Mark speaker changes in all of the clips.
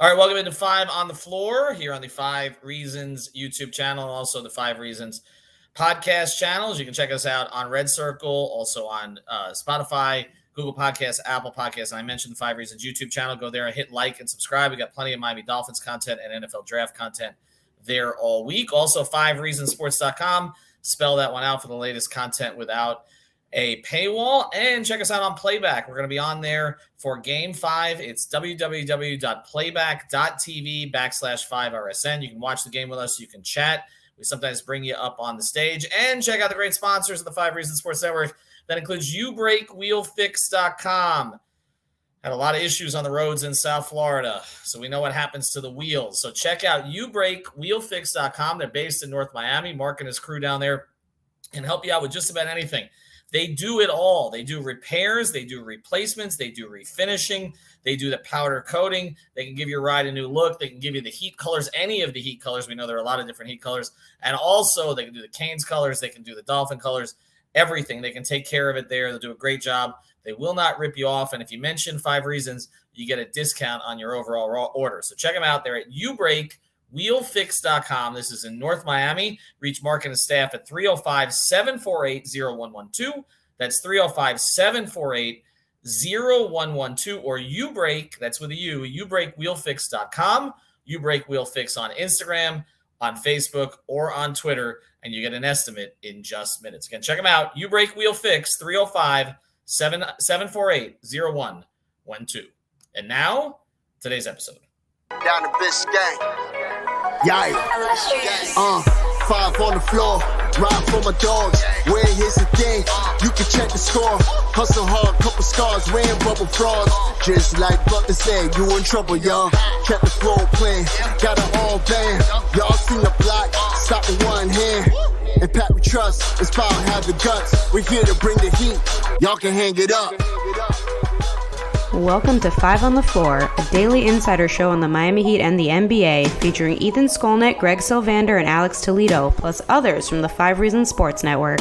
Speaker 1: All right, welcome into 5 on the Floor here on the 5 Reasons YouTube channel and also the 5 Reasons podcast channels. You can check us out on Red Circle, also on Spotify, Google Podcasts, Apple Podcasts. And I mentioned the 5 Reasons YouTube channel. Go there and hit like and subscribe. We got plenty of Miami Dolphins content and NFL draft content there all week. Also, 5reasonsports.com. Spell that one out for the latest content without a paywall, and check us out on Playback. We're going to be on there for Game 5. It's www.playback.tv/5RSN. You can watch the game with us. You can chat. We sometimes bring you up on the stage, and check out the great sponsors of the 5 Reasons Sports Network. That includes YouBrakeWheelFix.com. Had a lot of issues on the roads in South Florida, so we know what happens to the wheels. So check out YouBrakeWheelFix.com. They're based in North Miami. Mark and his crew down there can help you out with just about anything. They do it all. They do repairs. They do replacements. They do refinishing. They do the powder coating. They can give your ride a new look. They can give you the heat colors, any of the heat colors. We know there are a lot of different heat colors. And also, they can do the Canes colors. They can do the Dolphin colors, everything. They can take care of it there. They'll do a great job. They will not rip you off. And if you mention 5 Reasons, you get a discount on your overall order. So check them out. They're at YouBrakeWheelFix.com. This is in North Miami. Reach Mark and his staff at 305-748-0112. That's 305-748-0112. Or YouBrake, that's with a U, YouBrakeWheelFix.com. YouBrakeWheelFix on Instagram, on Facebook, or on Twitter, and you get an estimate in just minutes. Again, check them out. YouBrakeWheelFix, 305-748-0112. And now, today's episode.
Speaker 2: Down the Biscayne. Yikes. 5 on the floor. Ride for my dogs. Where here's the thing. You can check the score. Hustle hard, couple scars. Wearing rubber frauds. Just like Butler said, you in trouble, y'all. Kept the flow playing. Got it all banned. Y'all seen the block. Stop with one hand. And Pat, we trust. It's power, have the guts. We're here to bring the heat. Y'all can hang it up.
Speaker 3: Welcome to 5 on the Floor, a daily insider show on the Miami Heat and the NBA, featuring Ethan Skolnick, Greg Sylvander, and Alex Toledo, plus others from the 5 Reasons Sports Network.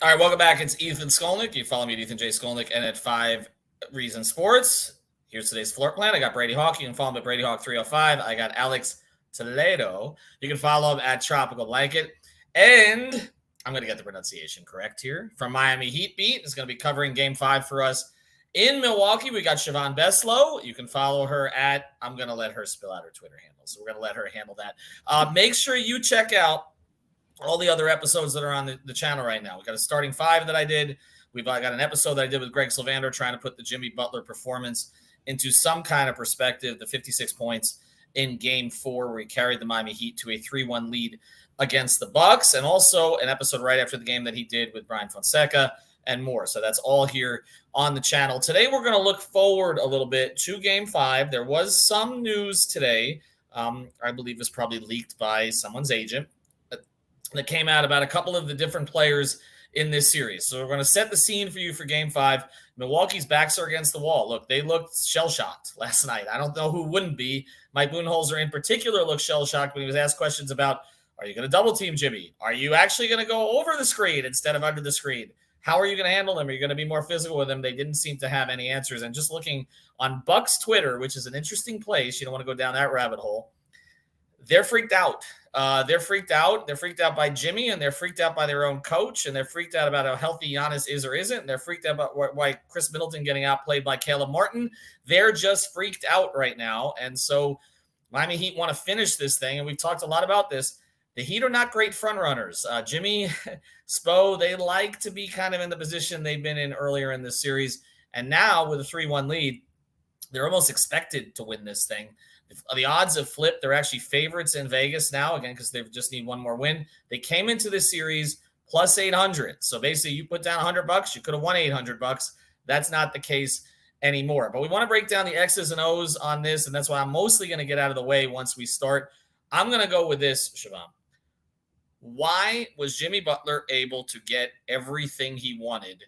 Speaker 1: All right, welcome back. It's Ethan Skolnick. You follow me at Ethan J. Skolnick and at 5 Reasons Sports. Here's today's floor plan. I got Brady Hawk. You can follow him at Brady Hawk 305. I got Alex Toledo. You can follow him at Tropical Like It. And I'm going to get the pronunciation correct here. From Miami Heat Beat is going to be covering Game 5 for us in Milwaukee. We got Siobhan Beslow. You can follow her at, I'm going to let her spill out her Twitter handle. So we're going to let her handle that. Make sure you check out all the other episodes that are on the channel right now. We got a starting 5 that I did. We've got an episode that I did with Greg Sylvander trying to put the Jimmy Butler performance into some kind of perspective, the 56 points in Game 4 where he carried the Miami Heat to a 3-1 lead against the Bucks, and also an episode right after the game that he did with Brian Fonseca and more. So that's all here on the channel. Today, we're going to look forward a little bit to Game 5. There was some news today, I believe was probably leaked by someone's agent, that came out about a couple of the different players in this series. So we're going to set the scene for you for Game 5. Milwaukee's backs are against the wall. Look, they looked shell-shocked last night. I don't know who wouldn't be. Mike Budenholzer in particular looked shell-shocked when he was asked questions about, are you going to double team Jimmy? Are you actually going to go over the screen instead of under the screen? How are you going to handle him? Are you going to be more physical with him? They didn't seem to have any answers. And just looking on Bucks Twitter, which is an interesting place, you don't want to go down that rabbit hole, they're freaked out. They're freaked out. They're freaked out by Jimmy, and they're freaked out by their own coach, and they're freaked out about how healthy Giannis is or isn't, and they're freaked out about why Chris Middleton getting outplayed by Caleb Martin. They're just freaked out right now. And so Miami Heat want to finish this thing, and we've talked a lot about this. The Heat are not great front runners. Jimmy, Spo, they like to be kind of in the position they've been in earlier in this series. And now with a 3-1 lead, they're almost expected to win this thing. The odds have flipped. They're actually favorites in Vegas now, again, because they just need one more win. They came into this series plus 800. So basically you put down $100, you could have won $800. That's not the case anymore. But we want to break down the X's and O's on this, and that's why I'm mostly going to get out of the way once we start. I'm going to go with this, Siobhan. Why was Jimmy Butler able to get everything he wanted,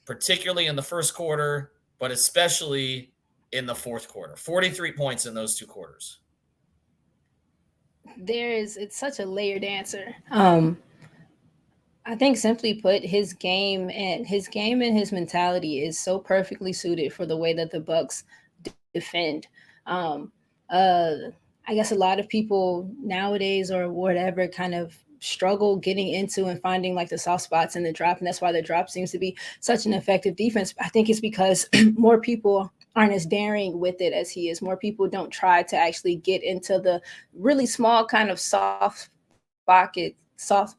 Speaker 1: particularly in the first quarter, but especially in the fourth quarter? 43 points in those 2 quarters.
Speaker 4: It's such a layered answer. I think simply put, his game and his mentality is so perfectly suited for the way that the Bucks defend. Um, uh, I guess a lot of people nowadays or whatever kind of struggle getting into and finding like the soft spots in the drop, and that's why the drop seems to be such an effective defense. I think it's because more people aren't as daring with it as he is. More people don't try to actually get into the really small kind of soft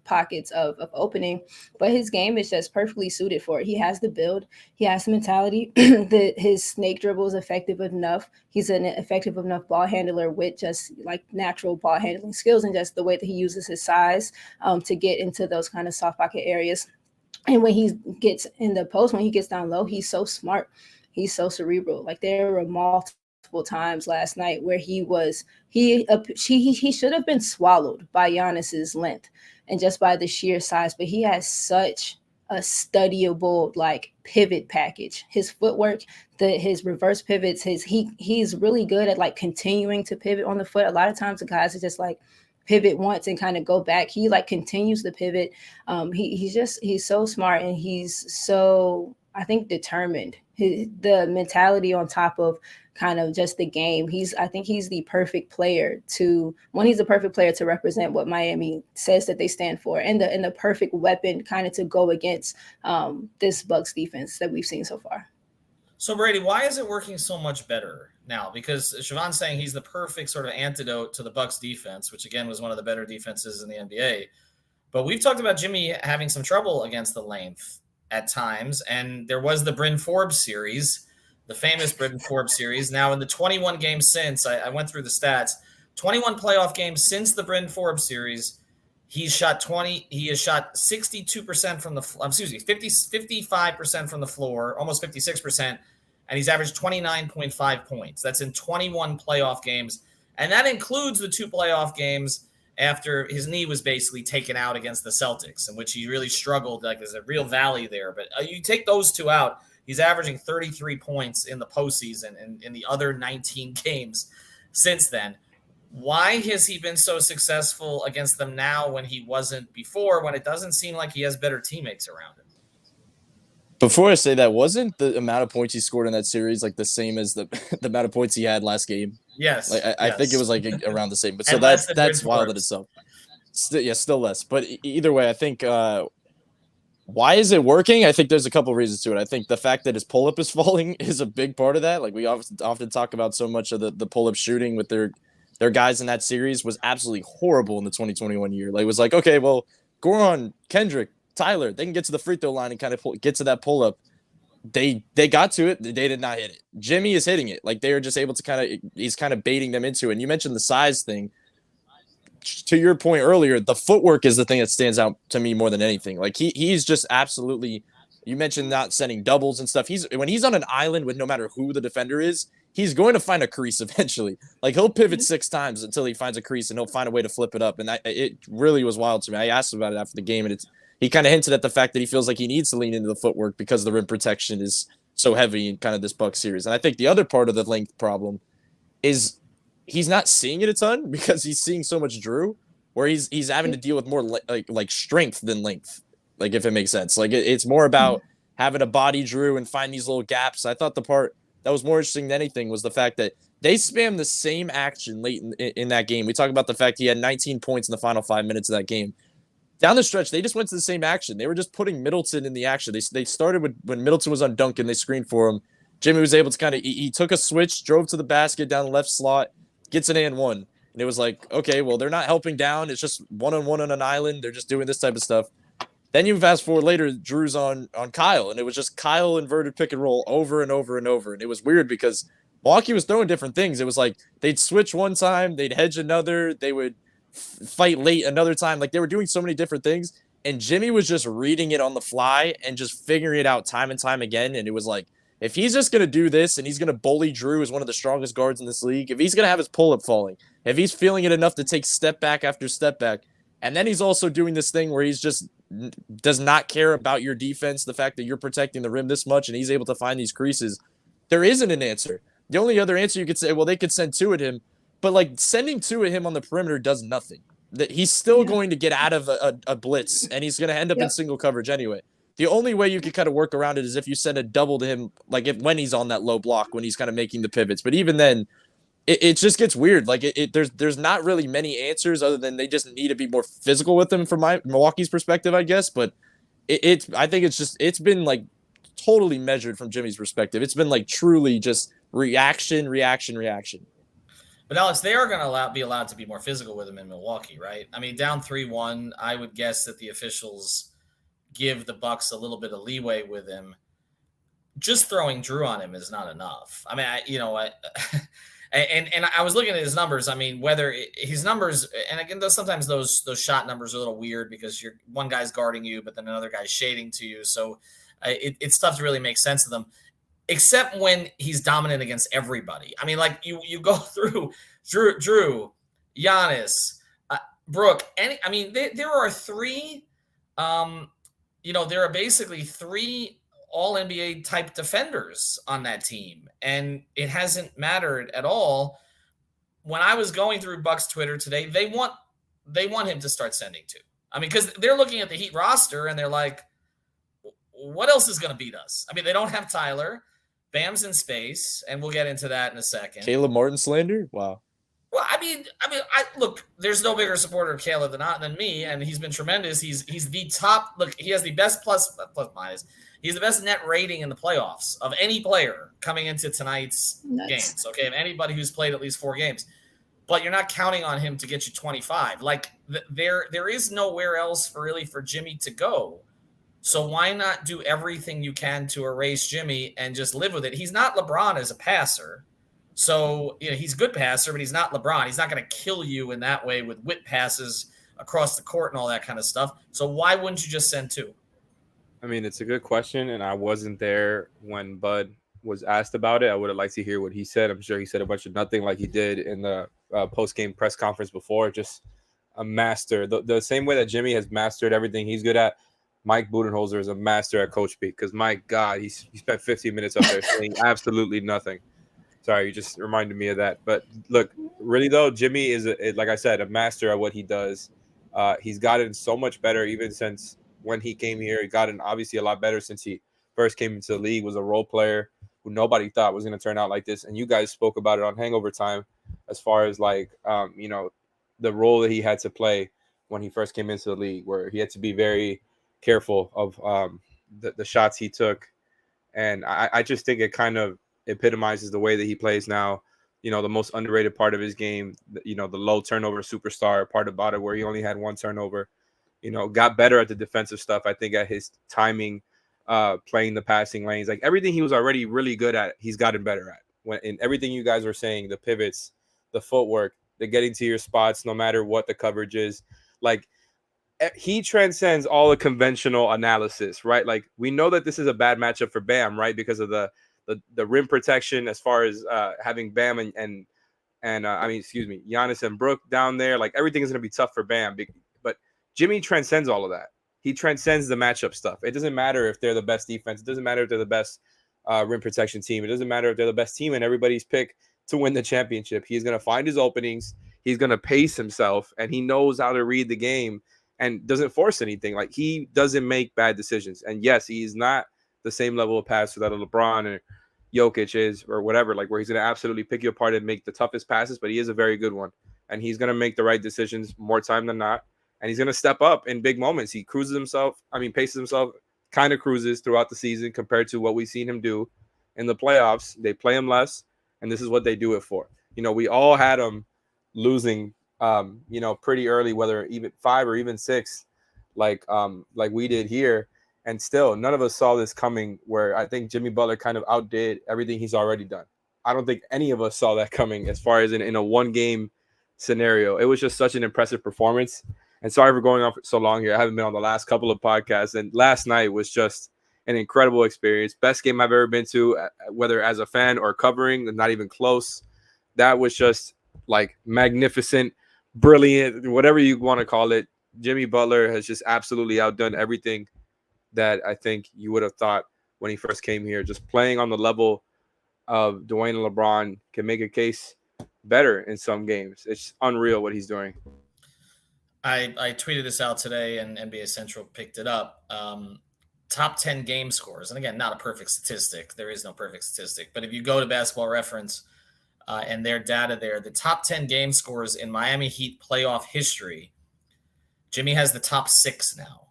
Speaker 4: pockets of opening, but his game is just perfectly suited for it. He has the build, he has the mentality. His snake dribble is effective enough. He's an effective enough ball handler with just like natural ball handling skills, and just the way that he uses his size to get into those kind of soft pocket areas. And when he gets in the post, when he gets down low, he's so smart. He's so cerebral. Like there were multiple times last night where he should have been swallowed by Giannis's length and just by the sheer size, but he has such a studyable like pivot package. His footwork, his reverse pivots, he's really good at like continuing to pivot on the foot. A lot of times the guys are just like pivot once and kind of go back. He like continues the pivot. He's so smart, and he's so, I think, determined. The mentality on top of kind of just the game. I think he's the perfect player to represent what Miami says that they stand for, and the perfect weapon kind of to go against this Bucks defense that we've seen so far.
Speaker 1: So Brady, why is it working so much better now? Because Siobhan's saying he's the perfect sort of antidote to the Bucks defense, which again was one of the better defenses in the NBA. But we've talked about Jimmy having some trouble against the length at times, and there was the Bryn Forbes series, the famous Bryn Forbes series. Now in the 21 games since, I went through the stats, 21 playoff games since the Bryn Forbes series, he has shot 62% from the 55% from the floor, almost 56%, and he's averaged 29.5 points. That's in 21 playoff games, and that includes the 2 playoff games after his knee was basically taken out against the Celtics, in which he really struggled. Like there's a real valley there. But you take those 2 out, he's averaging 33 points in the postseason and in the other 19 games since then. Why has he been so successful against them now when he wasn't before, when it doesn't seem like he has better teammates around him?
Speaker 5: Before I say that, wasn't the amount of points he scored in that series like the same as the amount of points he had last game?
Speaker 1: Yes.
Speaker 5: Like, I think it was like around the same. But so that's wild in itself. Still less. But either way, I think why is it working? I think there's a couple reasons to it. I think the fact that his pull-up is falling is a big part of that. Like we often talk about so much of the pull-up shooting with their guys in that series was absolutely horrible in the 2021 year. Like it was like, okay, well, Goran, Kendrick, Tyler, they can get to the free throw line and kind of get to that pull-up. They got to it. They did not hit it. Jimmy is hitting it. Like they are just able to he's kind of baiting them into it. And you mentioned the size thing. To your point earlier, the footwork is the thing that stands out to me more than anything. Like he's just absolutely, you mentioned not sending doubles and stuff. When he's on an island with no matter who the defender is, he's going to find a crease eventually. Like he'll pivot 6 times until he finds a crease, and he'll find a way to flip it up. And it really was wild to me. I asked him about it after the game, and he kind of hinted at the fact that he feels like he needs to lean into the footwork because the rim protection is so heavy in kind of this Bucks series. And I think the other part of the length problem is he's not seeing it a ton because he's seeing so much Drew, where he's having to deal with more like strength than length. Like if it makes sense, like it's more about having a body Drew and find these little gaps. I thought the part that was more interesting than anything was the fact that they spammed the same action late in that game. We talk about the fact he had 19 points in the final 5 minutes of that game. Down the stretch, they just went to the same action. They were just putting Middleton in the action. They started with when Middleton was on Duncan, they screened for him. Jimmy was able to he took a switch, drove to the basket down the left slot, gets an and one. And it was like, okay, well, they're not helping down. It's just one-on-one on an island. They're just doing this type of stuff. Then you fast forward later, Drew's on Kyle, and it was just Kyle inverted pick and roll over and over and over. And it was weird because Milwaukee was throwing different things. It was like they'd switch one time, they'd hedge another, they would fight late another time. Like they were doing so many different things. And Jimmy was just reading it on the fly and just figuring it out time and time again. And it was like, if he's just going to do this and he's going to bully Drew as one of the strongest guards in this league, if he's going to have his pull-up falling, if he's feeling it enough to take step back after step back, and then he's also doing this thing where he's just does not care about your defense, the fact that you're protecting the rim this much, and he's able to find these creases, there isn't an answer. The only other answer you could say, well, they could send 2 at him, but like sending 2 at him on the perimeter does nothing. that he's still going to get out of a blitz, and he's going to end up in single coverage anyway. The only way you could kind of work around it is if you send a double to him, like when he's on that low block, when he's kind of making the pivots. But even then, it just gets weird. Like there's not really many answers other than they just need to be more physical with him from Milwaukee's perspective, I guess. But I think it's been like totally measured from Jimmy's perspective. It's been like truly just reaction.
Speaker 1: But Alex, they are going to be allowed to be more physical with him in Milwaukee, right? I mean, down 3-1, I would guess that the officials give the Bucks a little bit of leeway with him. Just throwing Drew on him is not enough. I mean, and I was looking at his numbers. I mean, whether his numbers, and again, sometimes those shot numbers are a little weird because one guy's guarding you, but then another guy's shading to you. So it's tough to really make sense of them, except when he's dominant against everybody. I mean, like you go through Drew, Giannis, Brooke. There are three. There are basically three all-NBA type defenders on that team, and it hasn't mattered at all. When I was going through Bucks Twitter today, they want him to start sending to. I mean, because they're looking at the Heat roster and they're like, what else is going to beat us? I mean, they don't have Tyler. Bam's in space, and we'll get into that in a second.
Speaker 5: Caleb Martin slander? Wow.
Speaker 1: Well, look, there's no bigger supporter of Caleb than me, and he's been tremendous. He's the top. Look, he has the best plus minus. He's the best net rating in the playoffs of any player coming into tonight's games. Okay, of anybody who's played at least 4 games. But you're not counting on him to get you 25. Like there is nowhere else for Jimmy to go. So why not do everything you can to erase Jimmy and just live with it? He's not LeBron as a passer. So, he's a good passer, but he's not LeBron. He's not going to kill you in that way with whip passes across the court and all that kind of stuff. So why wouldn't you just send 2?
Speaker 6: I mean, it's a good question, and I wasn't there when Bud was asked about it. I would have liked to hear what he said. I'm sure he said a bunch of nothing like he did in the post-game press conference before. Just a master. The same way that Jimmy has mastered everything he's good at, Mike Budenholzer is a master at coach speak because, my God, he spent 15 minutes up there saying absolutely nothing. Sorry, you just reminded me of that. But look, really though, Jimmy is, like I said, a master at what he does. He's gotten so much better even since when he came here. He gotten obviously a lot better since he first came into the league, was a role player who nobody thought was going to turn out like this. And you guys spoke about it on Hangover Time as far as like, the role that he had to play when he first came into the league, where he had to be very careful of the shots he took. And I just think it kind of epitomizes the way that he plays now. The most underrated part of his game, the low turnover superstar part about it, where he only had 1 turnover, got better at the defensive stuff. I think at his timing, playing the passing lanes, like everything he was already really good at, he's gotten better at. In everything you guys were saying, the pivots, the footwork, the getting to your spots, no matter what the coverage is, like he transcends all the conventional analysis, right? Like we know that this is a bad matchup for Bam, right? Because of the rim protection, as far as having Bam Giannis and Brooke down there, like everything is going to be tough for Bam. But Jimmy transcends all of that. He transcends the matchup stuff. It doesn't matter if they're the best defense. It doesn't matter if they're the best rim protection team. It doesn't matter if they're the best team and everybody's pick to win the championship. He's going to find his openings. He's going to pace himself, and he knows how to read the game and doesn't force anything. Like he doesn't make bad decisions. And yes, he's not the same level of passer that a LeBron or Jokic is or whatever, like where he's going to absolutely pick you apart and make the toughest passes, but he is a very good one. And he's going to make the right decisions more time than not. And he's going to step up in big moments. He paces himself, kind of cruises throughout the season compared to what we've seen him do in the playoffs. They play him less, and this is what they do it for. We all had him losing, pretty early, whether even 5 or even 6, like we did here. And still, none of us saw this coming, where I think Jimmy Butler kind of outdid everything he's already done. I don't think any of us saw that coming as far as in a 1-game scenario. It was just such an impressive performance. And sorry for going on for so long here. I haven't been on the last couple of podcasts. And last night was just an incredible experience. Best game I've ever been to, whether as a fan or covering, not even close. That was just like magnificent, brilliant, whatever you want to call it. Jimmy Butler has just absolutely outdone everything that I think you would have thought when he first came here. Just playing on the level of Dwayne and LeBron can make a case better in some games. It's unreal what he's doing.
Speaker 1: I tweeted this out today, and NBA Central picked it up. Top 10 game scores, and again, not a perfect statistic. There is no perfect statistic, but if you go to Basketball Reference and their data there, the top 10 game scores in Miami Heat playoff history, Jimmy has the top 6 now,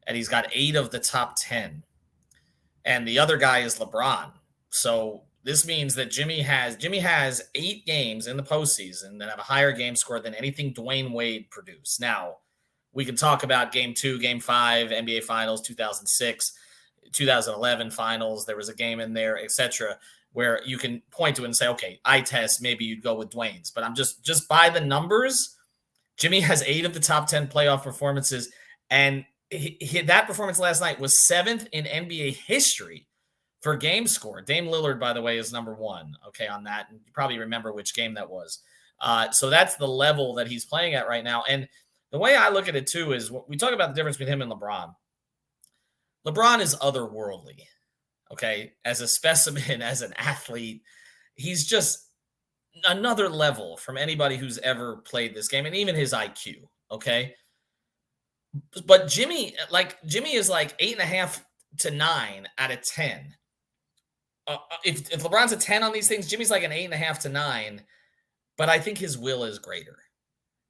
Speaker 1: and he's got 8 of the top 10, and the other guy is LeBron. So this means that Jimmy has 8 games in the postseason that have a higher game score than anything Dwayne Wade produced. Now, we can talk about Game 2, Game 5, NBA Finals, 2006, 2011 Finals. There was a game in there, etc., where you can point to it and say, okay, eye test, maybe you'd go with Dwayne's. But I'm just by the numbers, Jimmy has 8 of the top 10 playoff performances, and that performance last night was 7th in NBA history for game score. Dame Lillard, by the way, is number 1, okay, on that. And you probably remember which game that was. So that's the level that he's playing at right now. And the way I look at it, too, is we talk about the difference between him and LeBron. LeBron is otherworldly, okay? As a specimen, as an athlete, he's just another level from anybody who's ever played this game, and even his IQ, okay? But Jimmy is like 8.5 to 9 out of 10. If LeBron's a 10 on these things, Jimmy's like an 8.5 to 9, but I think his will is greater.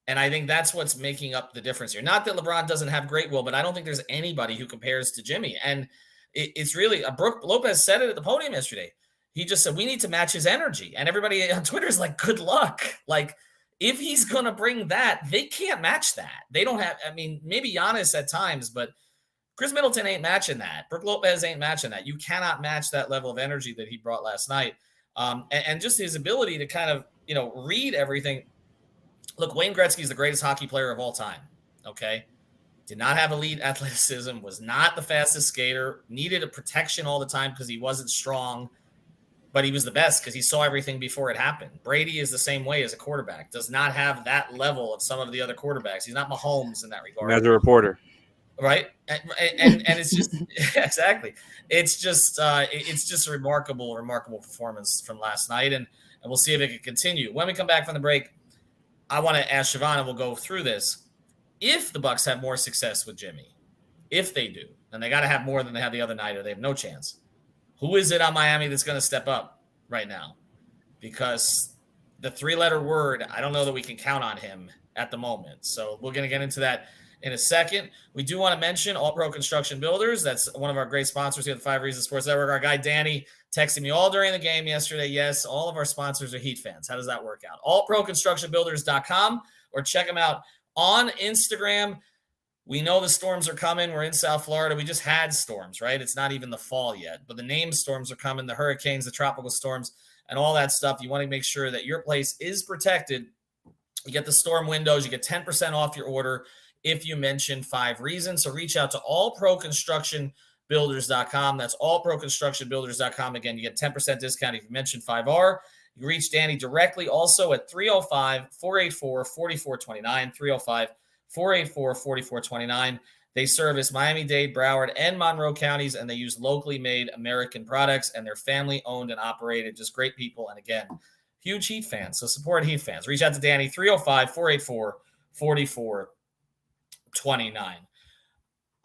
Speaker 1: And I think that's what's making up the difference here. Not that LeBron doesn't have great will, but I don't think there's anybody who compares to Jimmy. And it's really Brooke Lopez said it at the podium yesterday. He just said, we need to match his energy. And everybody on Twitter is like, good luck. Like, if he's going to bring that, they can't match that. They don't have, I mean, maybe Giannis at times, but Chris Middleton ain't matching that. Brooke Lopez ain't matching that. You cannot match that level of energy that he brought last night. And just his ability to kind of, read everything. Look, Wayne Gretzky is the greatest hockey player of all time, okay? Did not have elite athleticism, was not the fastest skater, needed a protection all the time because he wasn't strong, but he was the best because he saw everything before it happened. Brady is the same way as a quarterback, does not have that level of some of the other quarterbacks. He's not Mahomes in that regard.
Speaker 6: As a reporter.
Speaker 1: Right? And it's just exactly. It's just a remarkable performance from last night, and we'll see if it can continue. When we come back from the break, I want to ask Siobhan, and we'll go through this. If the Bucks have more success with Jimmy, if they do, and they got to have more than they had the other night, or they have no chance, who is it on Miami that's going to step up right now? Because the 3-letter word, I don't know that we can count on him at the moment. So we're going to get into that in a second. We do want to mention All Pro Construction Builders. That's one of our great sponsors here at the 5 Reasons Sports Network. Our guy Danny texted me all during the game yesterday. Yes, all of our sponsors are Heat fans. How does that work out? allproconstructionbuilders.com, or check them out on Instagram. We know the storms are coming. We're in South Florida. We just had storms, right? It's not even the fall yet, but the named storms are coming, the hurricanes, the tropical storms, and all that stuff. You want to make sure that your place is protected. You get the storm windows. You get 10% off your order if you mention 5 Reasons. So reach out to allproconstructionbuilders.com. That's allproconstructionbuilders.com. Again, you get 10% discount if you mention 5R. You can reach Danny directly also at 305-484-4429, 305-484-4429. They service Miami-Dade, Broward, and Monroe counties, and they use locally made American products, and they're family-owned and operated. Just great people. And again, huge Heat fans. So support Heat fans. Reach out to Danny, 305-484-4429.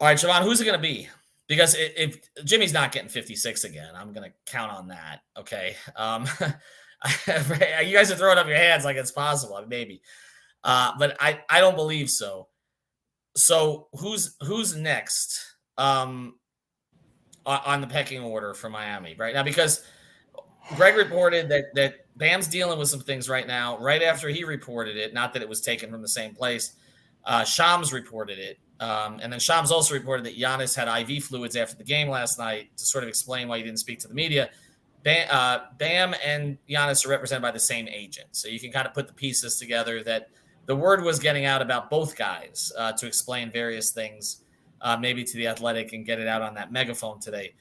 Speaker 1: All right, Siobhan, who's it going to be? Because if Jimmy's not getting 56 again, I'm going to count on that. Okay. You guys are throwing up your hands like it's possible. Maybe. But I don't believe so. So who's next on the pecking order for Miami right now? Because Greg reported that Bam's dealing with some things right now. Right after he reported it, not that it was taken from the same place, Shams reported it. And then Shams also reported that Giannis had IV fluids after the game last night to sort of explain why he didn't speak to the media. Bam and Giannis are represented by the same agent. So you can kind of put the pieces together that the word was getting out about both guys to explain various things, maybe to The Athletic, and get it out on that megaphone today.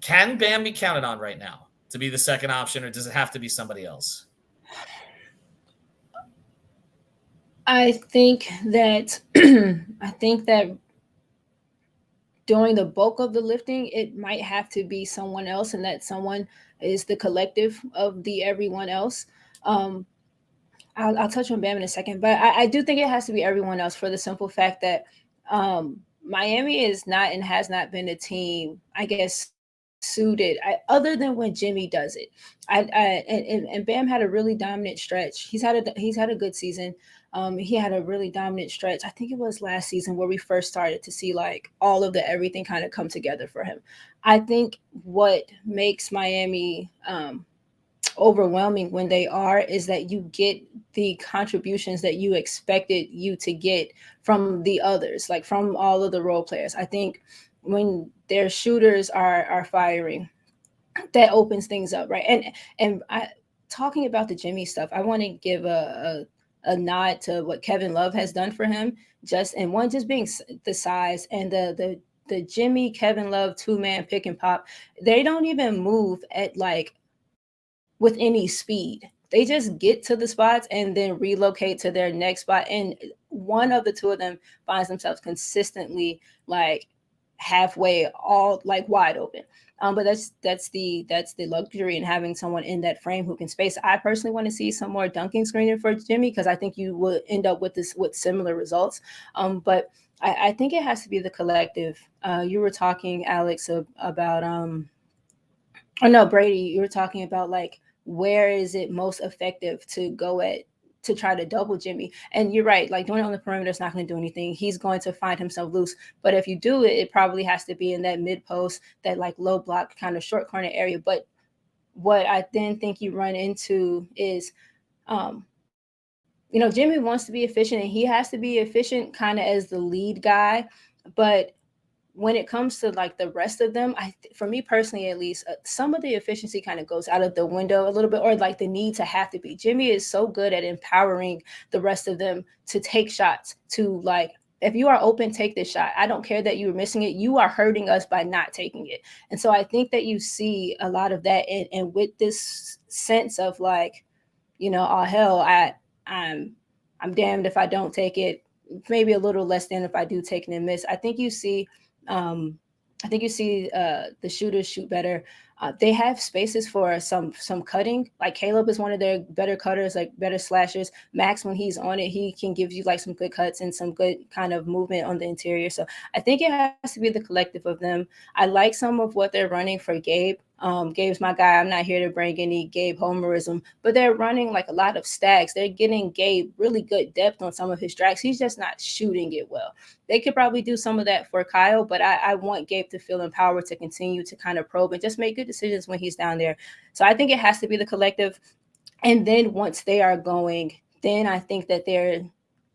Speaker 1: Can Bam be counted on right now to be the second option, or does it have to be somebody else?
Speaker 4: I think that doing the bulk of the lifting, it might have to be someone else, and that someone is the collective of the everyone else. I'll touch on Bam in a second, but I do think it has to be everyone else for the simple fact that Miami is not and has not been a team, I guess, suited other than when Jimmy does it. And Bam had a really dominant stretch. He's had a good season. He had a really dominant stretch. I think it was last season where we first started to see like all of the everything kind of come together for him. I think what makes Miami overwhelming when they are is that you get the contributions that you expected you to get from the others, like from all of the role players. I think when their shooters are firing, that opens things up, right? And talking about the Jimmy stuff, I want to give a nod to what Kevin Love has done for him. Just being the size and the Jimmy Kevin Love 2-man pick and pop. They don't even move at like with any speed. They just get to the spots and then relocate to their next spot. And one of the two of them finds themselves consistently like halfway, all like wide open. But that's the luxury in having someone in that frame who can space. I personally want to see some more dunking screening for Jimmy because I think you would end up with similar results. But I think it has to be the collective. You were talking, Alex, about or no, Brady, you were talking about like where is it most effective to go at to try to double Jimmy. And you're right, like doing it on the perimeter is not going to do anything. He's going to find himself loose. But if you do it, it probably has to be in that mid post, that like low block kind of short corner area. But what I then think you run into is, Jimmy wants to be efficient and he has to be efficient kind of as the lead guy. But when it comes to like the rest of them, for me personally, at least, some of the efficiency kind of goes out of the window a little bit, or like the need to have to be. Jimmy is so good at empowering the rest of them to take shots, to like, if you are open, take this shot. I don't care that you were missing it. You are hurting us by not taking it. And so I think that you see a lot of that. And with this sense of like, oh hell, I'm damned if I don't take it. Maybe a little less than if I do take it and miss. I think you see the shooters shoot better. They have spaces for some cutting. Like Caleb is one of their better cutters, like better slashers. Max, when he's on it, he can give you like some good cuts and some good kind of movement on the interior. So I think it has to be the collective of them. I like some of what they're running for Gabe. Gabe's my guy. I'm not here to bring any Gabe homerism, but they're running like a lot of stacks. They're getting Gabe really good depth on some of his tracks. He's just not shooting it well. They could probably do some of that for Kyle, but I want Gabe to feel empowered to continue to kind of probe and just make good decisions when he's down there. So I think it has to be the collective. And then once they are going, then I think that there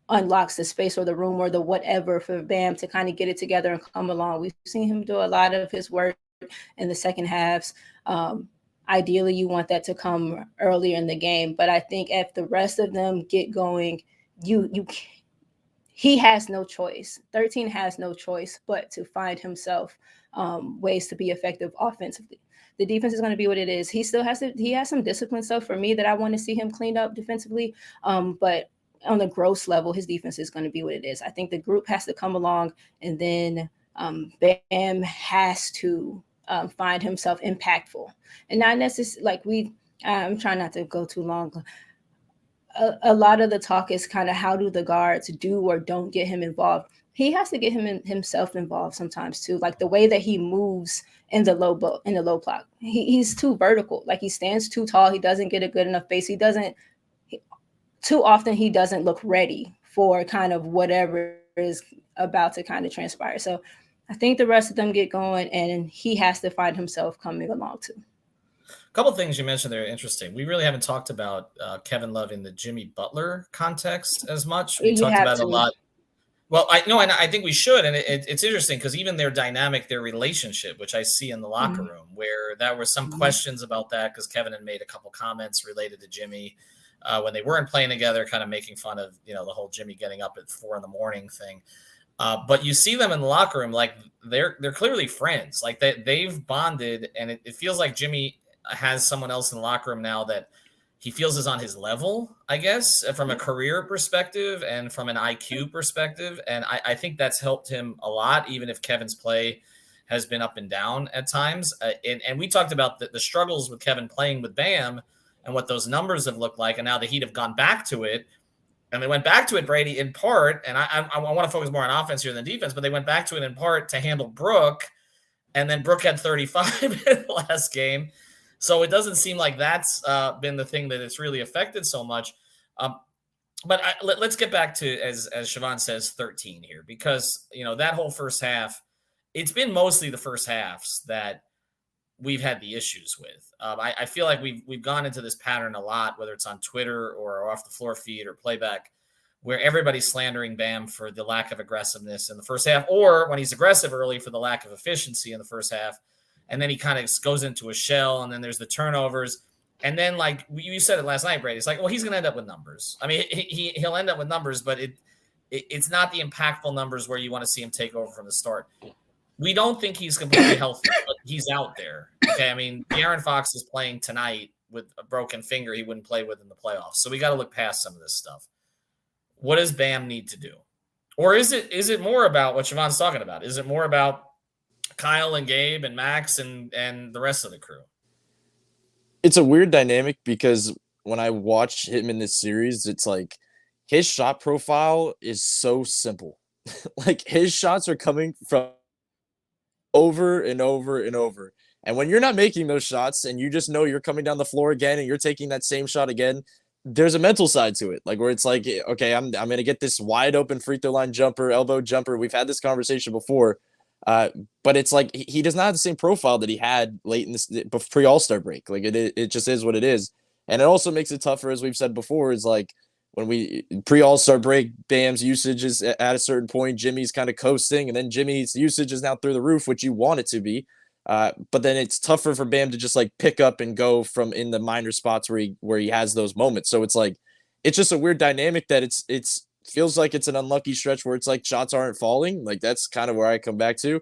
Speaker 4: unlocks the space or the room or the whatever for Bam to kind of get it together and come along. We've seen him do a lot of his work in the second halves. Ideally, you want that to come earlier in the game. But I think if the rest of them get going, he has no choice. 13 has no choice but to find himself ways to be effective offensively. The defense is going to be what it is. He has some discipline stuff for me that I want to see him clean up defensively. But on the gross level, his defense is going to be what it is. I think the group has to come along, and then Bam has to find himself impactful, and not necessarily like I'm trying not to go too long. A lot of the talk is kind of how do the guards do or don't get him involved. He has to get himself involved sometimes too, like the way that he moves in the low block. He's too vertical, like he stands too tall. He doesn't get a good enough base. Too often he doesn't look ready for kind of whatever is about to kind of transpire. So I think the rest of them get going, and he has to find himself coming along too.
Speaker 1: A couple of things you mentioned there are interesting. We really haven't talked about Kevin Love in the Jimmy Butler context as much. We talked about it a lot. Well, I know, and I think we should. And it's interesting because even their dynamic, their relationship, which I see in the locker room, where there were some questions about that because Kevin had made a couple comments related to Jimmy when they weren't playing together, kind of making fun of, the whole Jimmy getting up at 4 a.m. thing. But you see them in the locker room, like they're clearly friends. Like they've bonded, and it feels like Jimmy has someone else in the locker room now that he feels is on his level, I guess, from a career perspective and from an IQ perspective. And I think that's helped him a lot, even if Kevin's play has been up and down at times. And we talked about the struggles with Kevin playing with Bam and what those numbers have looked like. And now the Heat have gone back to it. And they went back to it, Brady, in part, and I want to focus more on offense here than defense, but they went back to it in part to handle Brook, and then Brook had 35 in the last game. So it doesn't seem like that's been the thing that it's really affected so much. But let's get back to, as Siobhan says, 13 here, because, that whole first half, it's been mostly the first halves that we've had the issues with. I feel like we've gone into this pattern a lot, whether it's on Twitter or off the floor feed or playback, where everybody's slandering Bam for the lack of aggressiveness in the first half, or when he's aggressive early for the lack of efficiency in the first half. And then he kind of goes into a shell, and then there's the turnovers. And then, like you said it last night, Brady, it's like, well, he's going to end up with numbers. I mean, he'll end up with numbers, but it's not the impactful numbers where you want to see him take over from the start. We don't think he's completely healthy, but he's out there. Okay, I mean, De'Aaron Fox is playing tonight with a broken finger he wouldn't play with in the playoffs. So we got to look past some of this stuff. What does Bam need to do? Or is it more about what Siobhan's talking about? Is it more about Kyle and Gabe and Max and the rest of the crew?
Speaker 5: It's a weird dynamic because when I watch him in this series, it's like his shot profile is so simple. Like his shots are coming from over and over and over. And when you're not making those shots and you just know you're coming down the floor again and you're taking that same shot again, there's a mental side to it. Like where it's like, okay, I'm going to get this wide open free throw line jumper, elbow jumper. We've had this conversation before. But it's like he does not have the same profile that he had late in this pre-All-Star break. Like it just is what it is. And it also makes it tougher, as we've said before, is like when we pre-All-Star break, Bam's usage is at a certain point, Jimmy's kind of coasting, and then Jimmy's usage is now through the roof, which you want it to be. But then it's tougher for Bam to just like pick up and go from in the minor spots where he has those moments. So it's like, it's just a weird dynamic that it's feels like it's an unlucky stretch where it's like shots aren't falling. Like that's kind of where I come back to,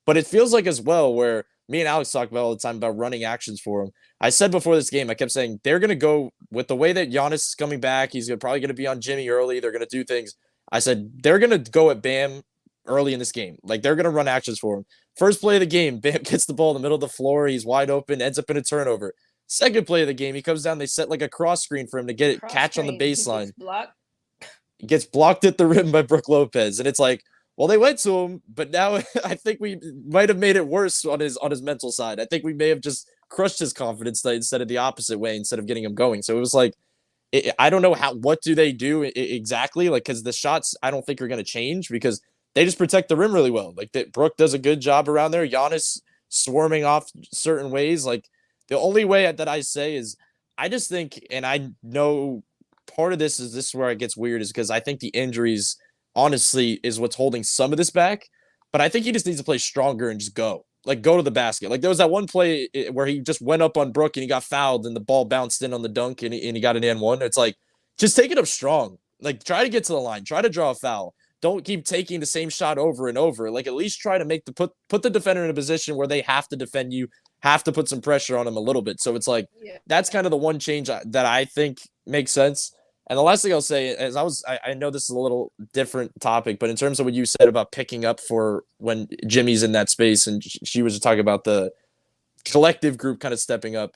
Speaker 5: but it feels like as well where me and Alex talk about all the time about running actions for him. I said before this game, I kept saying they're going to go with the way that Giannis is coming back. He's probably going to be on Jimmy early. They're going to do things. I said, they're going to go at Bam early in this game. Like they're going to run actions for him. First play of the game, Bam gets the ball in the middle of the floor. He's wide open, ends up in a turnover. Second play of the game, he comes down. They set like a cross screen for him to get it, catch on the baseline. He gets blocked at the rim by Brook Lopez. And it's like, well, they went to him, but now I think we might have made it worse on his mental side. I think we may have just crushed his confidence instead of the opposite way, instead of getting him going. So it was like, I don't know what do they do exactly? Like, because the shots I don't think are going to change because they just protect the rim really well. Like Brook does a good job around there. Giannis swarming off certain ways. Like the only way that I say is I just think, and I know part of this is where it gets weird is because I think the injuries honestly is what's holding some of this back, but I think he just needs to play stronger and just go to the basket. Like there was that one play where he just went up on Brook and he got fouled and the ball bounced in on the dunk and he got an N1. It's like, just take it up strong. Like try to get to the line, try to draw a foul. Don't keep taking the same shot over and over. Like at least try to make put the defender in a position where they have to defend you, have to put some pressure on him a little bit. So it's like, that's kind of the one change that I think makes sense. And the last thing I'll say is I know this is a little different topic, but in terms of what you said about picking up for when Jimmy's in that space and she was talking about the collective group kind of stepping up.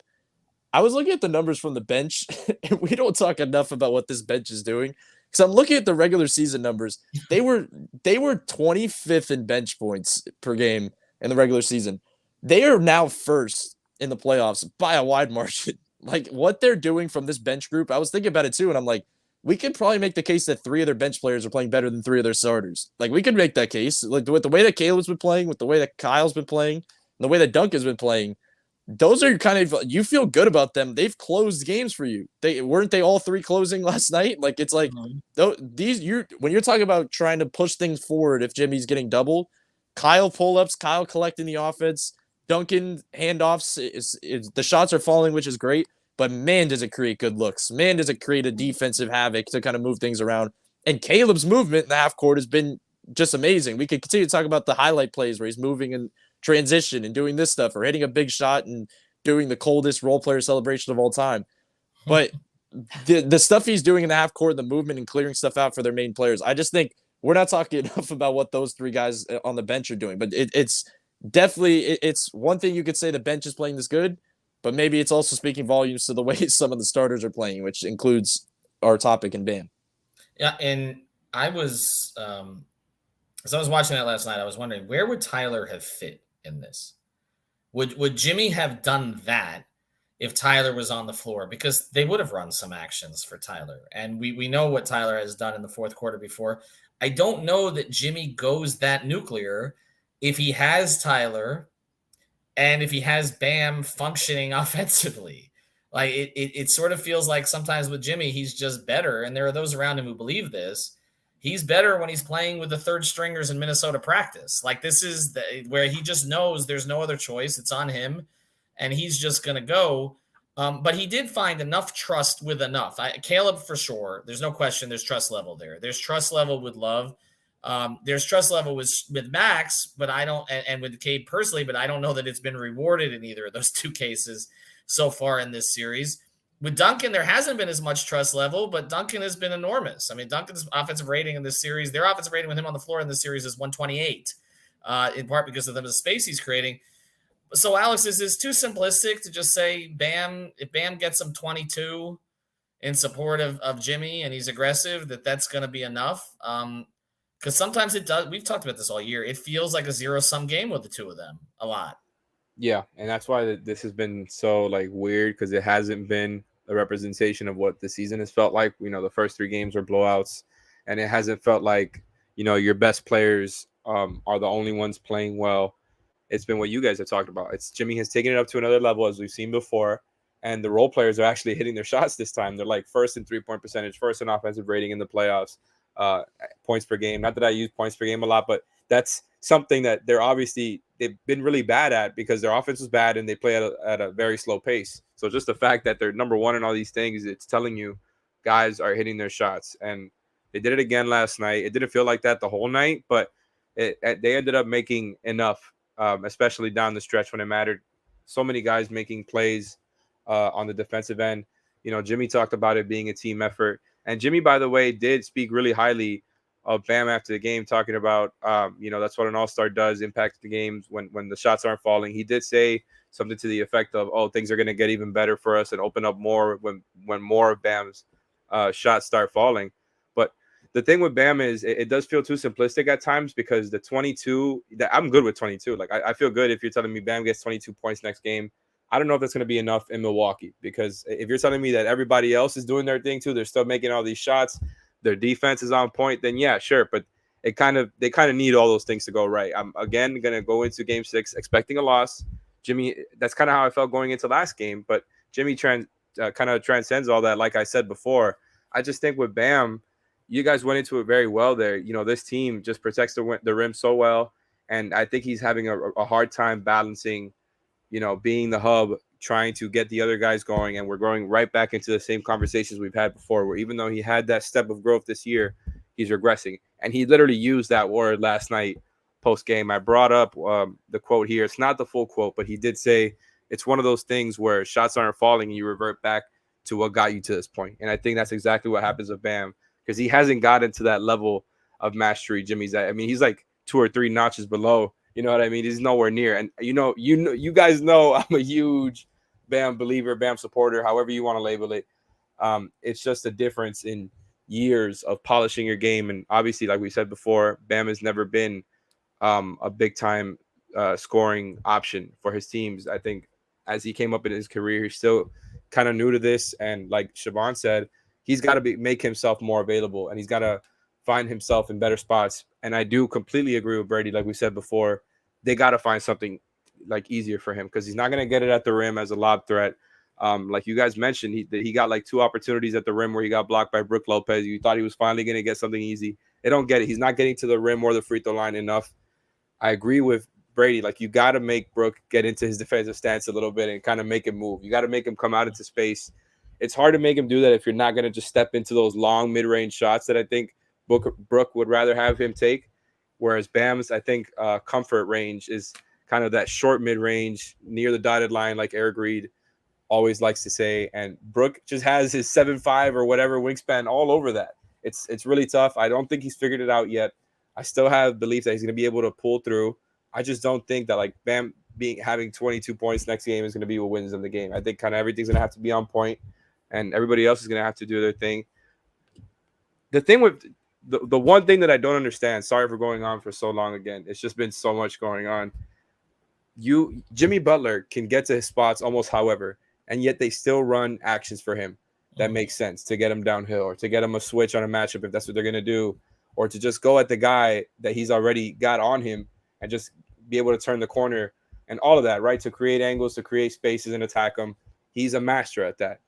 Speaker 5: I was looking at the numbers from the bench and we don't talk enough about what this bench is doing. Because I'm looking at the regular season numbers. They were 25th in bench points per game in the regular season. They are now first in the playoffs by a wide margin. Like what they're doing from this bench group, I was thinking about it too, and I'm like, we could probably make the case that 3 of their bench players are playing better than 3 of their starters. Like we could make that case, like with the way that Caleb's been playing, with the way that Kyle's been playing, and the way that Duncan's been playing. Those are kind of, you feel good about them. They've closed games for you. Weren't they all 3 closing last night? Like it's like when you're talking about trying to push things forward. If Jimmy's getting double, Kyle pull-ups, Kyle collecting the offense. Duncan handoffs, the shots are falling, which is great, but man, does it create good looks. Man, does it create a defensive havoc to kind of move things around. And Caleb's movement in the half court has been just amazing. We could continue to talk about the highlight plays where he's moving in transition and doing this stuff or hitting a big shot and doing the coldest role player celebration of all time. But the stuff he's doing in the half court, the movement and clearing stuff out for their main players, I just think we're not talking enough about what those 3 guys on the bench are doing. But it's definitely, it's one thing you could say the bench is playing this good, But maybe it's also speaking volumes to the way some of the starters are playing, which includes our topic and Bam.
Speaker 1: Yeah, and I was as I was watching that last night, I was wondering, where would Tyler have fit in this? Would Jimmy have done that if Tyler was on the floor? Because they would have run some actions for Tyler. And we know what Tyler has done in the fourth quarter before. I don't know that Jimmy goes that nuclear if he has Tyler and if he has Bam functioning offensively. Like it sort of feels like sometimes with Jimmy, he's just better. And there are those around him who believe this. He's better when he's playing with the third stringers in Minnesota practice. Like this is where he just knows there's no other choice. It's on him, and he's just going to go. But he did find enough trust with enough. Caleb, for sure. There's no question. There's trust level there. There's trust level with Love. There's trust level with Max, but I don't, and with Cade personally, but I don't know that it's been rewarded in either of those two cases so far in this series. With Duncan, there hasn't been as much trust level, but Duncan has been enormous. I mean, Duncan's offensive rating in this series, their offensive rating with him on the floor in this series is 128, in part because of the space he's creating. So, Alex, is this too simplistic to just say Bam, if Bam gets him 22 in support of Jimmy and he's aggressive, that's going to be enough? Because sometimes it does. We've talked about this all year. It feels like a zero-sum game with the two of them a lot.
Speaker 6: Yeah, and that's why this has been so weird, because it hasn't been a representation of what the season has felt like. The first 3 games were blowouts, and it hasn't felt like your best players are the only ones playing well. It's been what you guys have talked about. It's Jimmy has taken it up to another level, as we've seen before, and the role players are actually hitting their shots this time. They're first in 3-point percentage, first in offensive rating in the playoffs, points per game. Not that I use points per game a lot, but that's something that they've been really bad at, because their offense was bad and they play at a very slow pace. So just the fact that they're number one in all these things, it's telling you guys are hitting their shots. And they did it again last night. It didn't feel like that the whole night, but they ended up making enough, especially down the stretch when it mattered. So many guys making plays on the defensive end. Jimmy talked about it being a team effort. And Jimmy, by the way, did speak really highly of Bam after the game, talking about, that's what an all-star does, impact the games when the shots aren't falling. He did say something to the effect of, things are going to get even better for us and open up more when more of Bam's shots start falling. But the thing with Bam is it does feel too simplistic at times, because the 22, I'm good with 22. I feel good if you're telling me Bam gets 22 points next game. I don't know if that's going to be enough in Milwaukee, because if you're telling me that everybody else is doing their thing too, they're still making all these shots, their defense is on point, then yeah, sure. But they kind of need all those things to go right. I'm again going to go into game 6 expecting a loss. Jimmy, that's kind of how I felt going into last game, but Jimmy kind of transcends all that. Like I said before, I just think with Bam, you guys went into it very well there. This team just protects the rim so well, and I think he's having a hard time balancing, being the hub, trying to get the other guys going, and we're going right back into the same conversations we've had before, where even though he had that step of growth this year, he's regressing. And he literally used that word last night post-game. I brought up the quote here. It's not the full quote, but he did say it's one of those things where shots aren't falling and you revert back to what got you to this point. And I think that's exactly what happens with Bam, because he hasn't gotten to that level of mastery Jimmy's at. I mean, he's 2 or 3 notches below. You know what I mean? He's nowhere near. And you guys know I'm a huge Bam believer, Bam supporter, however you want to label it. It's just a difference in years of polishing your game. And obviously, like we said before, Bam has never been a big time scoring option for his teams. I think as he came up in his career, he's still kind of new to this. And like Siobhan said, he's got to make himself more available, and he's got to find himself in better spots. And I do completely agree with Brady. Like we said before, they got to find something easier for him, because he's not going to get it at the rim as a lob threat. Like you guys mentioned, he got 2 opportunities at the rim where he got blocked by Brook Lopez. You thought he was finally going to get something easy. They don't get it. He's not getting to the rim or the free throw line enough. I agree with Brady. You got to make Brook get into his defensive stance a little bit and kind of make him move. You got to make him come out into space. It's hard to make him do that if you're not going to just step into those long mid-range shots that I think Brook would rather have him take. Whereas Bam's, I think, comfort range is kind of that short mid-range near the dotted line, like Eric Reed always likes to say. And Brook just has his 7'5" or whatever wingspan all over that. It's really tough. I don't think he's figured it out yet. I still have belief that he's going to be able to pull through. I just don't think that Bam having 22 points next game is going to be what wins them the game. I think kind of everything's going to have to be on point, and everybody else is going to have to do their thing. The thing with the one thing that I don't understand, sorry for going on for so long again, it's just been so much going on. Jimmy Butler can get to his spots almost however, and yet they still run actions for him that makes sense to get him downhill or to get him a switch on a matchup if that's what they're going to do, or to just go at the guy that he's already got on him and just be able to turn the corner and all of that, right? To create angles, to create spaces and attack him. He's a master at that.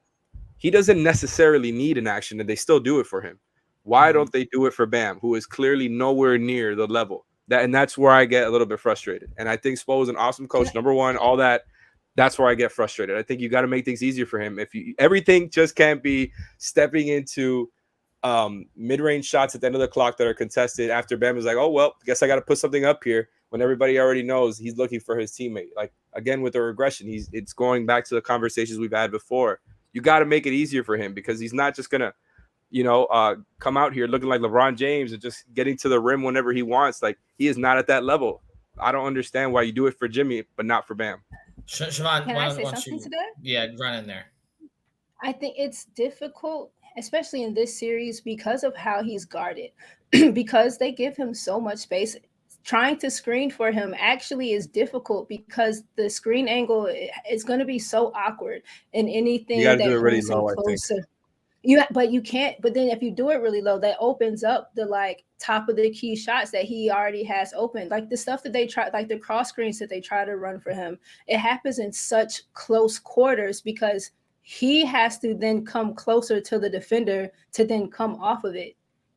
Speaker 6: He doesn't necessarily need an action, and they still do it for him. Why don't they do it for Bam, who is clearly nowhere near the level? And that's where I get a little bit frustrated. And I think Spo is an awesome coach. Number one, all that. That's where I get frustrated. I think you got to make things easier for him. Everything just can't be stepping into mid-range shots at the end of the clock that are contested after Bam is like, oh, well, I guess I got to put something up here when everybody already knows he's looking for his teammate. Like, again, with the regression, it's going back to the conversations we've had before. You got to make it easier for him because he's not just going to, come out here looking like LeBron James and just getting to the rim whenever he wants. Like, he is not at that level. I don't understand why you do it for Jimmy, but not for Bam.
Speaker 1: Siobhan,
Speaker 4: can I say something to that?
Speaker 1: Yeah, run in there.
Speaker 4: I think it's difficult, especially in this series, because of how he's guarded, because they give him so much space. Trying to screen for him actually is difficult because the screen angle is going to be so awkward in anything
Speaker 6: you gotta
Speaker 4: that
Speaker 6: do it really
Speaker 4: moves him
Speaker 6: low,
Speaker 4: closer. But you can't. But then if you do it really low, that opens up the top of the key shots that he already has open. Like the stuff that they try, like the cross screens that they try to run for him, it happens in such close quarters because he has to then come closer to the defender to then come off of it.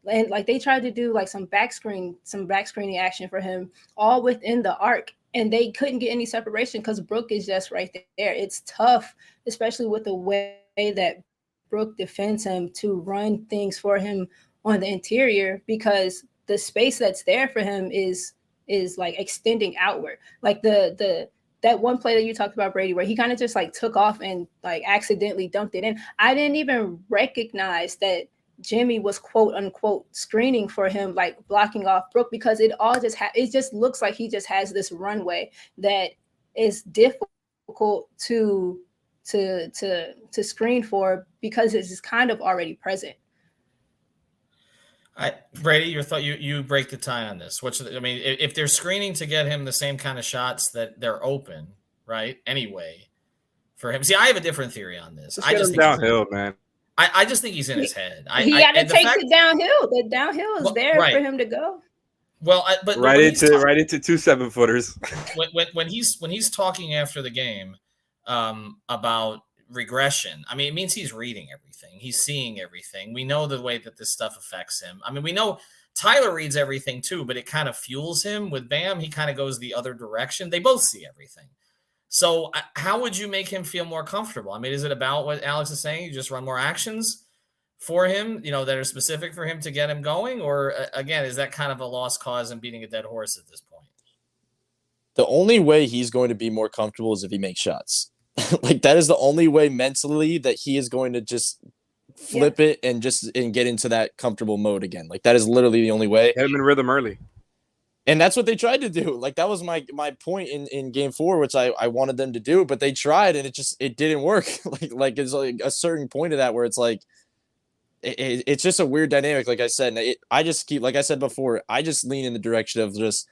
Speaker 4: And like they tried to do like some back screening action for him all within the arc. And they couldn't get any separation because Brook is just right there. It's tough, especially with the way that Brook defends him to run things for him on the interior because the space that's there for him is like extending outward. Like that one play that you talked about, Brady, where he kind of just like took off and like accidentally dumped it in. I didn't even recognize that Jimmy was quote unquote screening for him, like blocking off Brook, because it all just it just looks like he just has this runway that is difficult to screen for because it's kind of already present.
Speaker 1: Brady, your thought, you break the tie on this. If they're screening to get him the same kind of shots that they're open, right? Anyway, for him. See, I have a different theory on this.
Speaker 6: I just think downhill, man.
Speaker 1: I just think he's in his head.
Speaker 4: He got to take the downhill. The downhill is there for him to go.
Speaker 1: Well, but
Speaker 6: right into 2 7-footers.
Speaker 1: when he's talking after the game about regression, I mean, it means he's reading everything. He's seeing everything. We know the way that this stuff affects him. I mean, we know Tyler reads everything too, but it kind of fuels him. With Bam, he kind of goes the other direction. They both see everything. So how would you make him feel more comfortable? I mean, is it about what Alex is saying? You just run more actions for him, that are specific for him to get him going? Or again, is that kind of a lost cause and beating a dead horse at this point?
Speaker 5: The only way he's going to be more comfortable is if he makes shots. Like that is the only way mentally that he is going to just flip it and get into that comfortable mode again. Like that is literally the only way.
Speaker 6: Get him in rhythm early.
Speaker 5: And that's what they tried to do. Like that was my point in game 4, which I wanted them to do, but they tried and it didn't work. like it's like a certain point of that where it's like, it's just a weird dynamic. Like I said, I just keep, like I said before, I just lean in the direction of just,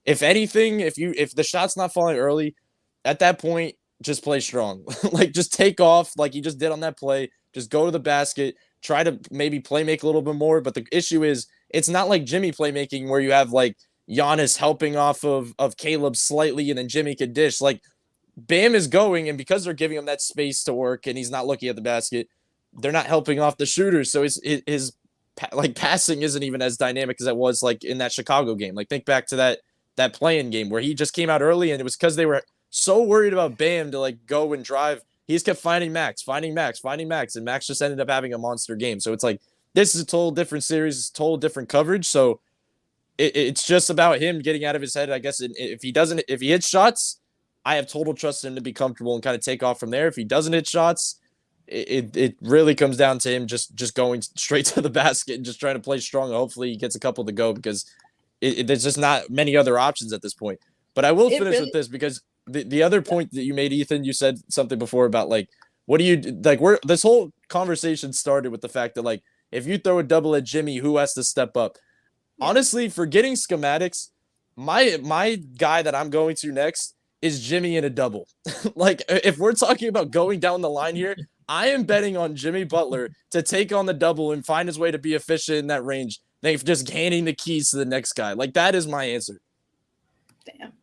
Speaker 5: if anything, if the shot's not falling early, at that point, just play strong. Like just take off like you just did on that play. Just go to the basket, try to maybe play make a little bit more. But the issue is, it's not like Jimmy playmaking where you have like Giannis helping off of Caleb slightly and then Jimmy could dish. Like Bam is going, and because they're giving him that space to work and he's not looking at the basket, they're not helping off the shooters. So his like passing isn't even as dynamic as it was like in that Chicago game. Like think back to that play-in game where he just came out early and it was because they were so worried about Bam to like go and drive. He just kept finding Max, and Max just ended up having a monster game. So it's like, this is a total different series, it's total different coverage. So it's just about him getting out of his head, I guess. If he hits shots, I have total trust in him to be comfortable and kind of take off from there. If he doesn't hit shots, it really comes down to him just going straight to the basket and just trying to play strong. Hopefully he gets a couple to go because there's just not many other options at this point. But I will finish with this because the other point that you made, Ethan, you said something before about like, what do you like? This whole conversation started with the fact that like, if you throw a double at Jimmy, who has to step up? Yeah. Honestly, forgetting schematics, my guy that I'm going to next is Jimmy in a double. Like, if we're talking about going down the line here, I am betting on Jimmy Butler to take on the double and find his way to be efficient in that range. Than just handing the keys to the next guy. Like, that is my answer.
Speaker 4: Damn.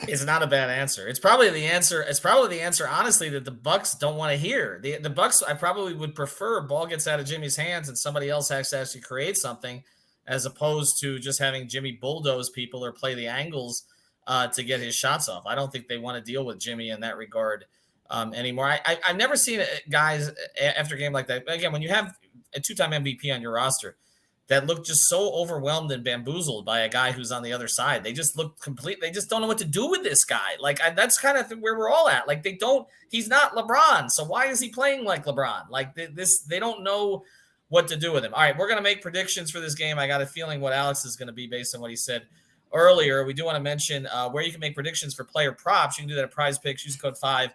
Speaker 1: It's not a bad answer. It's probably the answer. It's probably the answer, honestly, that the Bucks don't want to hear. The Bucks, I probably would prefer ball gets out of Jimmy's hands and somebody else has to actually create something, as opposed to just having Jimmy bulldoze people or play the angles to get his shots off. I don't think they want to deal with Jimmy in that regard anymore. I've never seen guys after a game like that. Again, when you have a 2-time MVP on your roster that look just so overwhelmed and bamboozled by a guy who's on the other side. They just look complete. They just don't know what to do with this guy. Like, that's kind of where we're all at. Like, he's not LeBron. So why is he playing like LeBron? Like, they don't know what to do with him. All right, we're going to make predictions for this game. I got a feeling what Alex is going to be based on what he said earlier. We do want to mention where you can make predictions for player props. You can do that at Prize Picks. Use code 5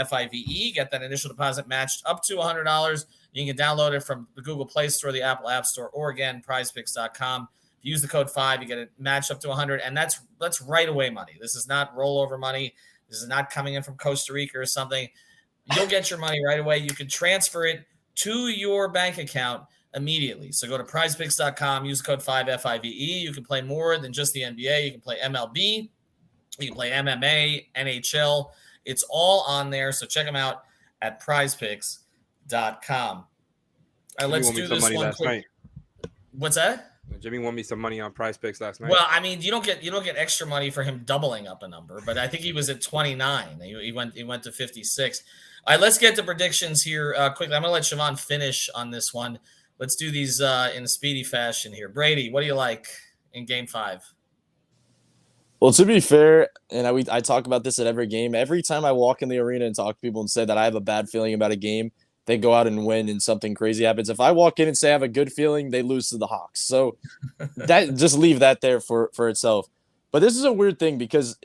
Speaker 1: FIVE. Get that initial deposit matched up to $100. You can download it from the Google Play Store, the Apple App Store, or again, prizepicks.com. If you use the code 5, you get it matched up to 100, and that's right away money. This is not rollover money. This is not coming in from Costa Rica or something. You'll get your money right away. You can transfer it to your bank account immediately. So go to prizepicks.com, use code 5 FIVE. You can play more than just the NBA. You can play MLB. You can play MMA, NHL. It's all on there. So check them out at prizepicks.com. Let's do this one quick. What's that?
Speaker 6: Jimmy won me some money on Prize Picks last night.
Speaker 1: Well, I mean, you don't get extra money for him doubling up a number, but I think he was at 29. He went to 56. All right, let's get to predictions here quickly. I'm gonna let Siobhan finish on this one. Let's do these in a speedy fashion here. Brady, what do you like in Game 5?
Speaker 5: Well, to be fair, and I talk about this at every game. Every time I walk in the arena and talk to people and say that I have a bad feeling about a game, they go out and win and something crazy happens. If I walk in and say I have a good feeling, they lose to the Hawks. So that just leave that there for itself. But this is a weird thing because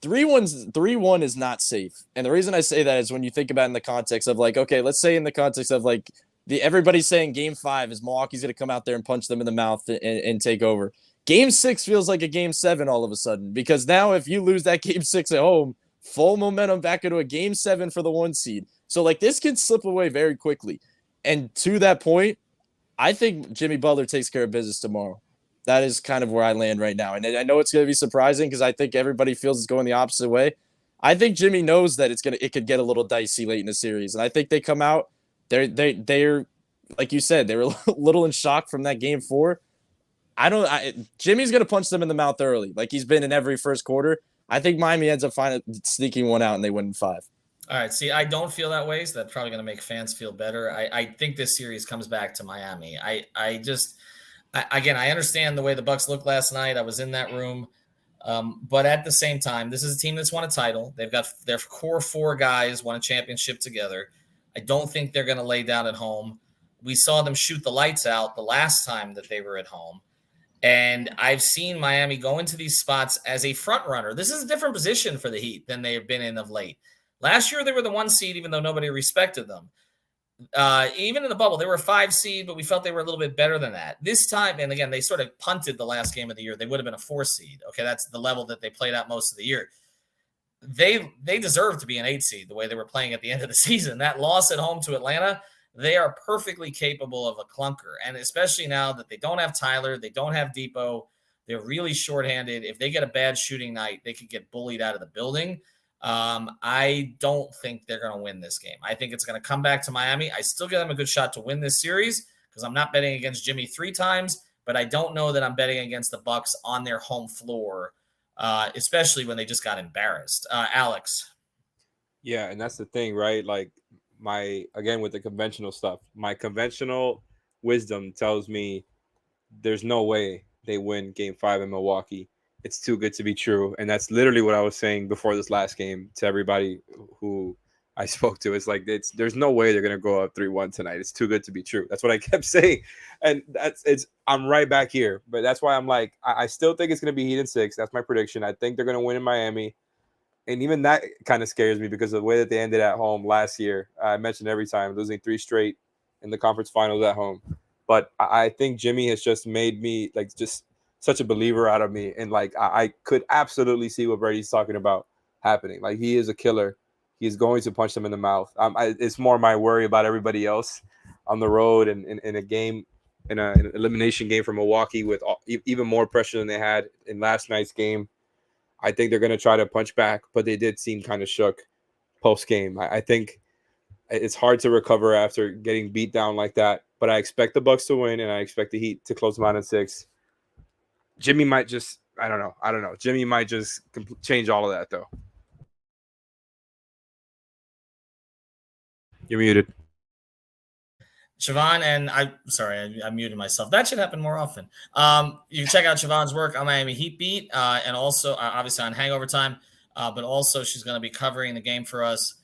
Speaker 5: 3-1 is not safe. And the reason I say that is when you think about it in the context of like, okay, let's say in the context of like everybody's saying Game 5 is Milwaukee's going to come out there and punch them in the mouth and take over. Game 6 feels like a Game 7 all of a sudden, because now if you lose that Game 6 at home, full momentum back into a Game 7 for the 1 seed. So, like, this can slip away very quickly. And to that point, I think Jimmy Butler takes care of business tomorrow. That is kind of where I land right now. And I know it's going to be surprising because I think everybody feels it's going the opposite way. I think Jimmy knows that it could get a little dicey late in the series. And I think they come out, they're like you said, they were a little in shock from that Game 4. Jimmy's going to punch them in the mouth early, like he's been in every first quarter. I think Miami ends up sneaking one out and they win in 5.
Speaker 1: All right. See, I don't feel that way, so that's probably going to make fans feel better. I think this series comes back to Miami. Again, I understand the way the Bucks looked last night. I was in that room. But at the same time, this is a team that's won a title. They've got their core 4 guys won a championship together. I don't think they're going to lay down at home. We saw them shoot the lights out the last time that they were at home. And I've seen Miami go into these spots as a front runner. This is a different position for the Heat than they have been in of late. Last year, they were the 1 seed, even though nobody respected them. Even in the bubble, they were a 5 seed, but we felt they were a little bit better than that. This time, and again, they sort of punted the last game of the year. They would have been a 4 seed. Okay, that's the level that they played out most of the year. They deserve to be an 8 seed the way they were playing at the end of the season. That loss at home to Atlanta, they are perfectly capable of a clunker. And especially now that they don't have Tyler, they don't have Depot, they're really shorthanded. If they get a bad shooting night, they could get bullied out of the building. I don't think they're going to win this game. I think it's going to come back to Miami. I still give them a good shot to win this series because I'm not betting against Jimmy 3 times, but I don't know that I'm betting against the Bucks on their home floor, especially when they just got embarrassed. Alex.
Speaker 6: Yeah, and that's the thing, right? Like with the conventional stuff, my conventional wisdom tells me there's no way they win Game 5 in Milwaukee. It's too good to be true. And that's literally what I was saying before this last game to everybody who I spoke to. It's like, there's no way they're going to go up 3-1 tonight. It's too good to be true. That's what I kept saying. And I'm right back here. But that's why I'm like, I still think it's going to be Heat in 6. That's my prediction. I think they're going to win in Miami. And even that kind of scares me because of the way that they ended at home last year. I mentioned every time, losing 3 straight in the conference finals at home. But I think Jimmy has just made me like just such a believer out of me. And like I could absolutely see what Brady's talking about happening. Like he is a killer. He's going to punch them in the mouth. It's more my worry about everybody else on the road and in a game, in an elimination game for Milwaukee with even more pressure than they had in last night's game. I think they're going to try to punch back, but they did seem kind of shook post-game. I think it's hard to recover after getting beat down like that, but I expect the Bucks to win, and I expect the Heat to close them out in 6. Jimmy might just – I don't know. Jimmy might just change all of that, though. You're muted.
Speaker 1: Siobhan and I muted myself. That should happen more often. You can check out Siobhan's work on Miami Heat Beat and also obviously on Hangover Time, but also she's going to be covering the game for us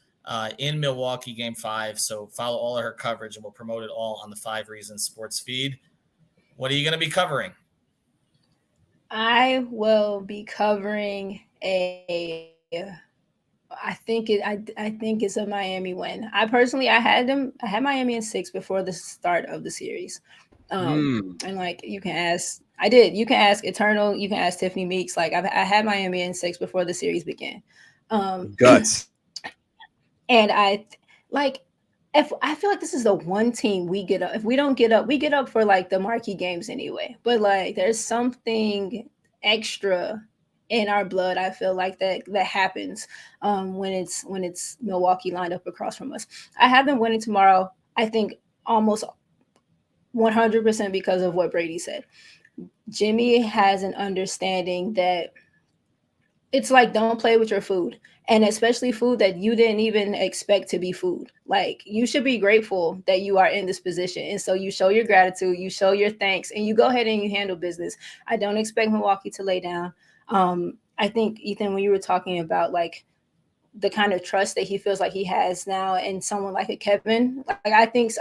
Speaker 1: in Milwaukee Game 5. So follow all of her coverage and we'll promote it all on the 5 Reasons Sports feed. What are you going to be covering?
Speaker 4: I will be covering I think it's a Miami win. I had Miami in 6 before the start of the series. And like you can ask Eternal, you can ask Tiffany Meeks. Like I had Miami in 6 before the series began.
Speaker 6: Guts.
Speaker 4: And I feel like this is the one team we get up. If we don't get up, we get up for like the marquee games anyway. But like there's something extra in our blood. I feel like that happens when it's Milwaukee lined up across from us. I have them winning tomorrow. I think almost 100% because of what Brady said. Jimmy has an understanding that it's like don't play with your food, and especially food that you didn't even expect to be food. Like you should be grateful that you are in this position, and so you show your gratitude, you show your thanks, and you go ahead and you handle business. I don't expect Milwaukee to lay down. I think Ethan, when you were talking about like the kind of trust that he feels like he has now in someone like a Kevin, like I think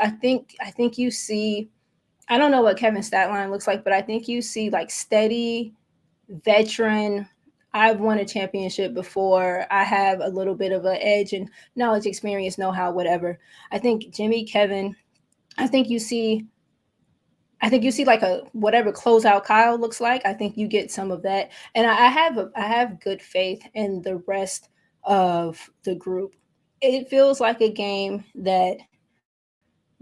Speaker 4: you see, I don't know what Kevin's stat line looks like, but I think you see like steady veteran. I've won a championship before. I have a little bit of an edge and knowledge, experience, know-how, whatever. I think Jimmy, Kevin, I think you see like a whatever closeout Kyle looks like. I think you get some of that. And I have good faith in the rest of the group. It feels like a game that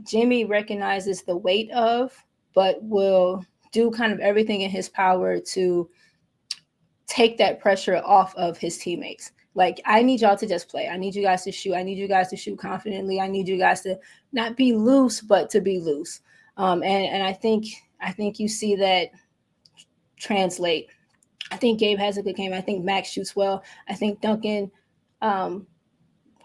Speaker 4: Jimmy recognizes the weight of, but will do kind of everything in his power to take that pressure off of his teammates. Like, I need y'all to just play. I need you guys to shoot. I need you guys to shoot confidently. I need you guys to not be loose, but to be loose. And I think you see that translate. I think Gabe has a good game. I think Max shoots well. I think Duncan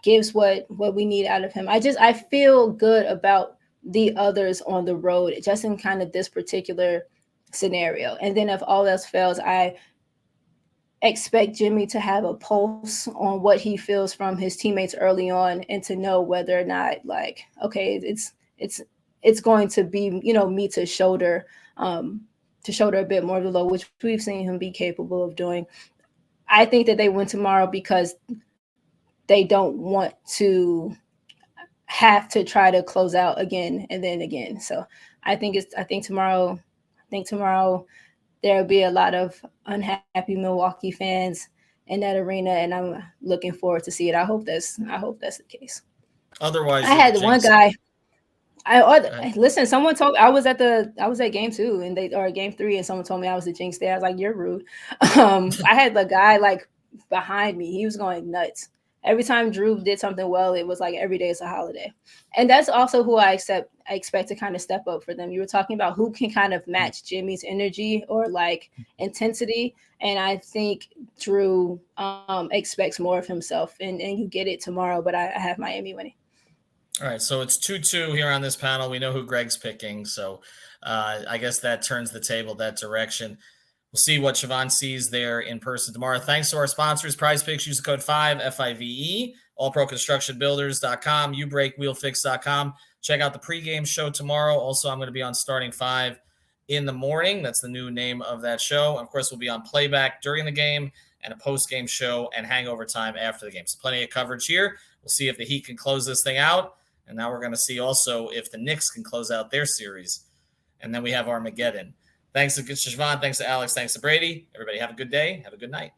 Speaker 4: gives what we need out of him. I feel good about the others on the road, just in kind of this particular scenario. And then if all else fails, I expect Jimmy to have a pulse on what he feels from his teammates early on, and to know whether or not, like, okay, it's going to be, me to shoulder a bit more of the load, which we've seen him be capable of doing. I think that they win tomorrow because they don't want to have to try to close out again and then again. So I think tomorrow there'll be a lot of unhappy Milwaukee fans in that arena, and I'm looking forward to see it. I hope that's the case.
Speaker 1: Otherwise,
Speaker 4: I had one guy. Listen, someone told me I was at game 2 or game 3, and someone told me I was the jinx there. I was like, you're rude. I had the guy like behind me. He was going nuts. Every time Drew did something well, it was like every day is a holiday. And that's also who I expect to kind of step up for them. You were talking about who can kind of match Jimmy's energy or like intensity. And I think Drew expects more of himself, and you get it tomorrow, but I have Miami winning.
Speaker 1: All right, so it's 2-2 here on this panel. We know who Greg's picking, so I guess that turns the table that direction. We'll see what Siobhan sees there in person tomorrow. Thanks to our sponsors, Prize Picks. Use the code 5, FIVE, allproconstructionbuilders.com, ubreakwheelfix.com. Check out the pregame show tomorrow. Also, I'm going to be on Starting 5 in the morning. That's the new name of that show. Of course, we'll be on playback during the game and a post-game show and hangover time after the game. So plenty of coverage here. We'll see if the Heat can close this thing out. And now we're going to see also if the Knicks can close out their series. And then we have Armageddon. Thanks to Siobhan. Thanks to Alex. Thanks to Brady. Everybody have a good day. Have a good night.